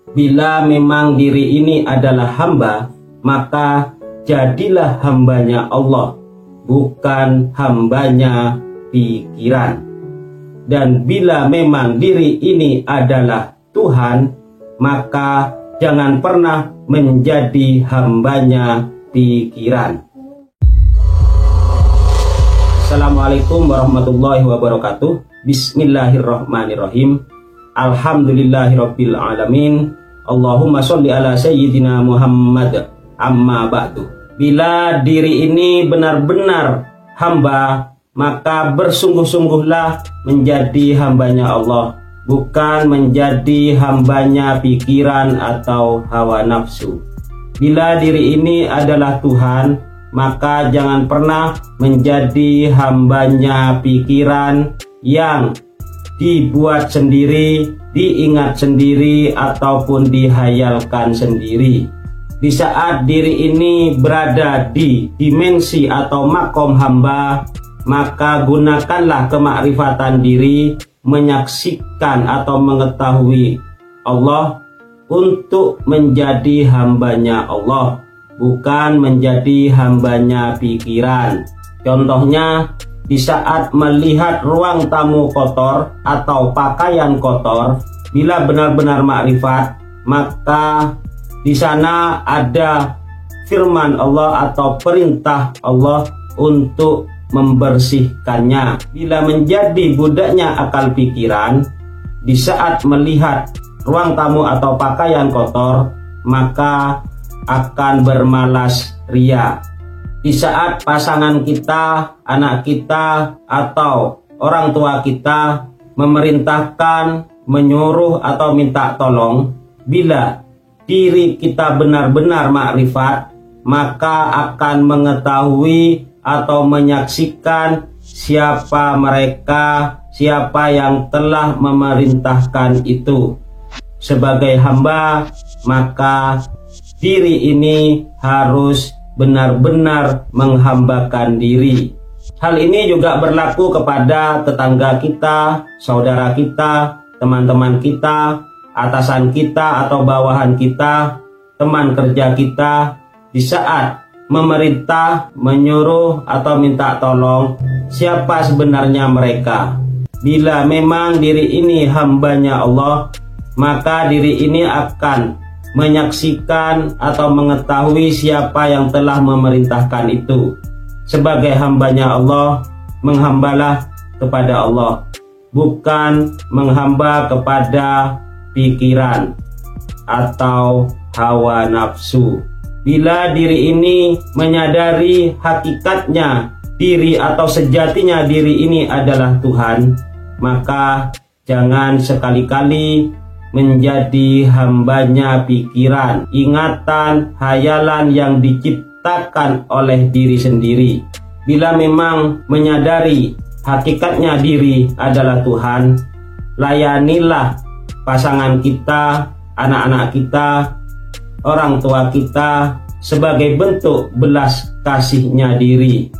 Bila memang diri ini adalah hamba, maka jadilah hambanya Allah, bukan hambanya pikiran. Dan bila memang diri ini adalah Tuhan, maka jangan pernah menjadi hambanya pikiran. Assalamualaikum warahmatullahi wabarakatuh. Bismillahirrahmanirrahim. Alhamdulillahirabbil alamin. Allahumma sholli ala sayyidina Muhammad. Amma ba'du. Bila diri ini benar-benar hamba, maka bersungguh-sungguhlah menjadi hambanya Allah, bukan menjadi hambanya pikiran atau hawa nafsu. Bila diri ini adalah Tuhan, maka jangan pernah menjadi hambanya pikiran yang dibuat sendiri, diingat sendiri, ataupun dihayalkan sendiri. Di saat diri ini berada di dimensi atau makom hamba, maka gunakanlah kemakrifatan diri menyaksikan atau mengetahui Allah untuk menjadi hambanya Allah, bukan menjadi hambanya pikiran. Contohnya, di saat melihat ruang tamu kotor atau pakaian kotor, bila benar-benar makrifat, maka di sana ada firman Allah atau perintah Allah untuk membersihkannya. Bila menjadi budaknya akal pikiran, di saat melihat ruang tamu atau pakaian kotor, maka akan bermalas ria. Di saat pasangan kita, anak kita, atau orang tua kita memerintahkan, menyuruh, atau minta tolong, bila diri kita benar-benar makrifat, maka akan mengetahui atau menyaksikan siapa mereka, siapa yang telah memerintahkan itu. Sebagai hamba, maka diri ini harus benar-benar menghambakan diri. Hal ini juga berlaku kepada tetangga kita, saudara kita, teman-teman kita, atasan kita atau bawahan kita, teman kerja kita. Di saat memerintah, menyuruh, atau minta tolong, siapa sebenarnya mereka? Bila memang diri ini hambanya Allah, maka diri ini akan menyaksikan atau mengetahui siapa yang telah memerintahkan itu. Sebagai hambanya Allah, menghambalah kepada Allah, bukan menghamba kepada pikiran atau hawa nafsu. Bila diri ini menyadari hakikatnya diri atau sejatinya diri ini adalah Tuhan, maka jangan sekali-kali menjadi hambanya pikiran, ingatan, hayalan yang diciptakan oleh diri sendiri. Bila memang menyadari hakikatnya diri adalah Tuhan, layanilah pasangan kita, anak-anak kita, orang tua kita sebagai bentuk belas kasihnya diri,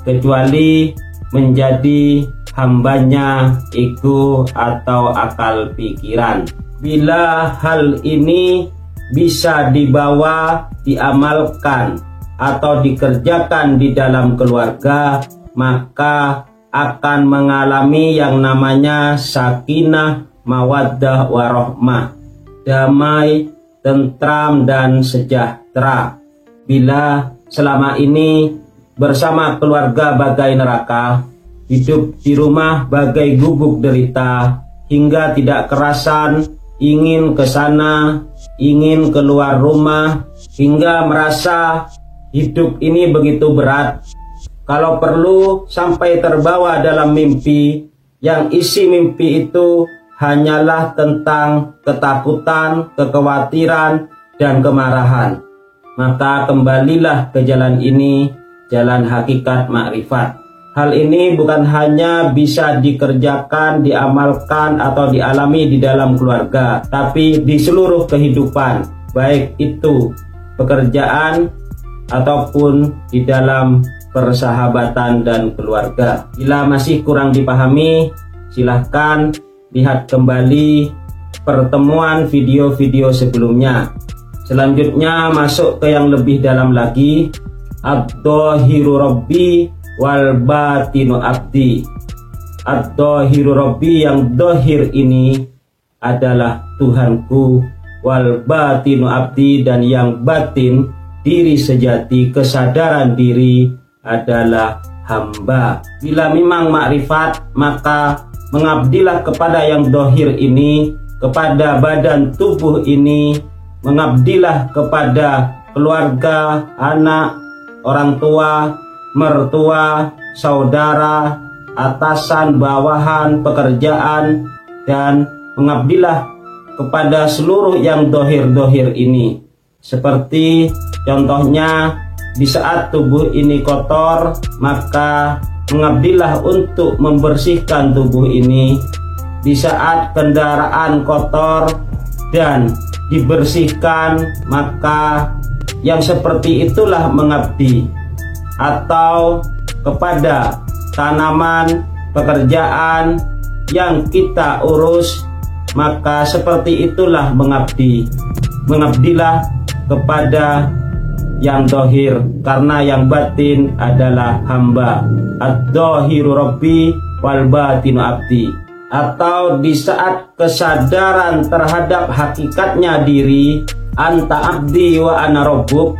kecuali menjadi hambanya ego atau akal pikiran. Bila hal ini bisa dibawa, diamalkan, atau dikerjakan di dalam keluarga, maka akan mengalami yang namanya sakinah, mawaddah, warahmah, damai, tentram, dan sejahtera. Bila selama ini bersama keluarga bagai neraka, hidup di rumah bagai gubuk derita, hingga tidak kerasan ingin ke sana, ingin keluar rumah, hingga merasa hidup ini begitu berat. Kalau perlu sampai terbawa dalam mimpi, yang isi mimpi itu hanyalah tentang ketakutan, kekhawatiran, dan kemarahan. Maka kembalilah ke jalan ini, jalan hakikat makrifat. Hal ini bukan hanya bisa dikerjakan, diamalkan, atau dialami di dalam keluarga, tapi di seluruh kehidupan, baik itu pekerjaan ataupun di dalam persahabatan dan keluarga. Bila masih kurang dipahami, silahkan lihat kembali pertemuan video-video sebelumnya. Selanjutnya masuk ke yang lebih dalam lagi, ad-dhahiru rabbi wal batinu abdi. Ad-dhahiru rabbi, yang dohir ini adalah Tuhanku, wal batinu abdi, dan yang batin, diri sejati, kesadaran diri adalah hamba. Bila memang makrifat, maka mengabdilah kepada yang dohir ini, kepada badan tubuh ini, mengabdilah kepada keluarga, anak, orang tua, mertua, saudara, atasan, bawahan, pekerjaan, dan mengabdilah kepada seluruh yang dohir-dohir ini. Seperti contohnya, di saat tubuh ini kotor, maka mengabdilah untuk membersihkan tubuh ini. Di saat kendaraan kotor dan dibersihkan, maka yang seperti itulah mengabdi. Atau kepada tanaman, pekerjaan yang kita urus, maka seperti itulah mengabdi. Mengabdilah kepada yang dohir, karena yang batin adalah hamba. Ad-dhahiru rabbi wal batinu abdi. Atau di saat kesadaran terhadap hakikatnya diri, anta abdi wa ana rabbuk.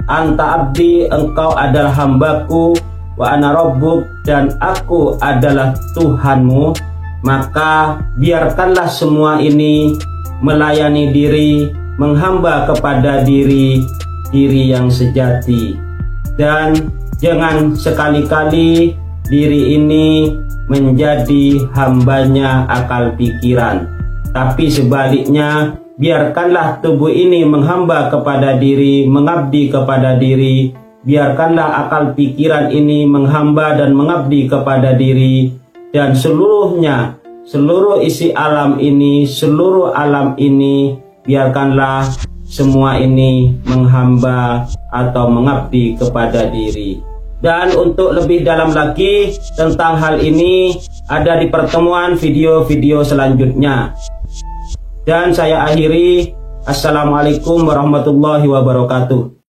Anta abdi, engkau adalah hambaku, wa ana rabbuk, dan aku adalah Tuhanmu. Maka biarkanlah semua ini melayani diri, menghamba kepada diri yang sejati. Dan jangan sekali-kali diri ini menjadi hambanya akal pikiran, tapi sebaliknya biarkanlah tubuh ini menghamba kepada diri, mengabdi kepada diri. Biarkanlah akal pikiran ini menghamba dan mengabdi kepada diri, dan seluruhnya, seluruh isi alam ini, seluruh alam ini, biarkanlah semua ini menghamba atau mengabdi kepada diri. Dan untuk lebih dalam lagi tentang hal ini, ada di pertemuan video-video selanjutnya. Dan saya akhiri, assalamualaikum warahmatullahi wabarakatuh.